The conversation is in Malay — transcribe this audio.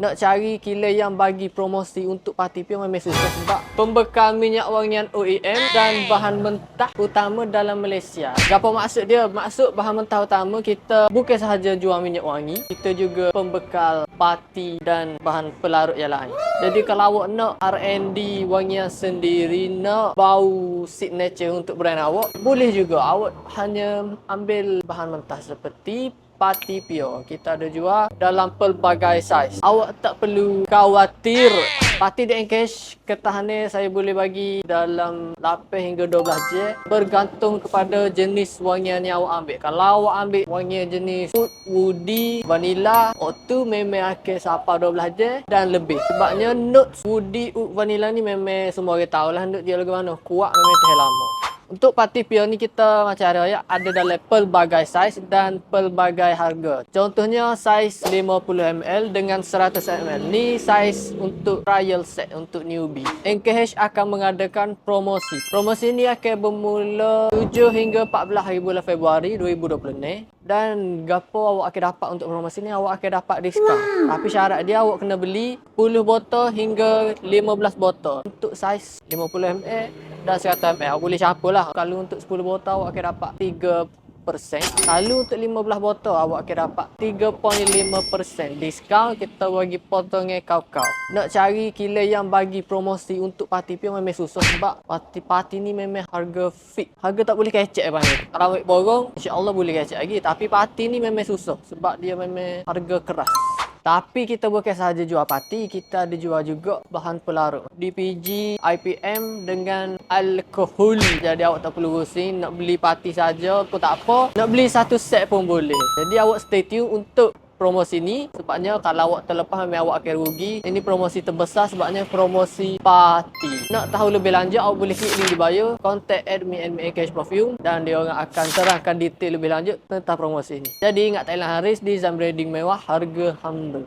Nak cari killer yang bagi promosi untuk parti pion memang susah sebab pembekal minyak wangian OEM dan bahan mentah utama dalam Malaysia. Apa maksud dia? Maksud bahan mentah utama kita bukan sahaja jual minyak wangi, kita juga pembekal parti dan bahan pelarut yang lain. Jadi kalau awak nak R&D wangian sendiri, nak bau signature untuk brand awak, boleh juga. Awak hanya ambil bahan mentah seperti parti pion. Kita ada jual dalam pelbagai saiz. Awak tak perlu khawatir. Parti di Encash ketahanan saya boleh bagi dalam 8 hingga 12 je, bergantung kepada jenis wangian yang awak ambil. Kalau awak ambil wangian jenis oud, woody, vanilla, tu memang akan sampai 12 je dan lebih. Sebabnya notes woody, oud, vanilla ni memang semua orang tahu lah note dia lagu mana. Kuat memang tahan lama. Untuk parti pion ni kita macam ada ada dalam pelbagai saiz dan pelbagai harga. Contohnya saiz 50ml dengan 100ml. Ni saiz untuk trial set untuk newbie. NKH akan mengadakan promosi. Promosi ni akan bermula 7 hingga 14 hari bulan Februari 2020 ni. Dan gapo awak akan dapat untuk promosi ni, awak akan dapat diskaun. Tapi syarat dia awak kena beli 10 botol hingga 15 botol untuk saiz 50ml dan 100ml. Awak boleh campur lah. Kalau untuk 10 botol awak akan dapat 3%. Kalau untuk 15 botol awak akan dapat 3.5% diskaun. Kita bagi potongan kau-kau. Nak cari killer yang bagi promosi untuk parti pion memang susah sebab parti ni memang harga fix. Harga tak boleh kecek bang. Kalau awak borong insya-Allah boleh kecek lagi, tapi parti ni memang susah sebab dia memang harga keras. Tapi kita bukan sahaja jual parti, kita ada jual juga bahan pelarut. DPG, IPM dengan alkohol. Jadi awak tak perlu pusing, nak beli parti saja pun tak apa. Nak beli satu set pun boleh. Jadi awak stay tune untuk promosi ni. Sebabnya kalau awak terlepas memang awak akan rugi. Ini promosi terbesar sebabnya promosi parti. Nak tahu lebih lanjut awak boleh klik link di bio. Contact admin Encash Perfume dan dia orang akan terangkan detail lebih lanjut tentang promosi ini. Jadi ingat Thailand Haris, design branding mewah, harga humble.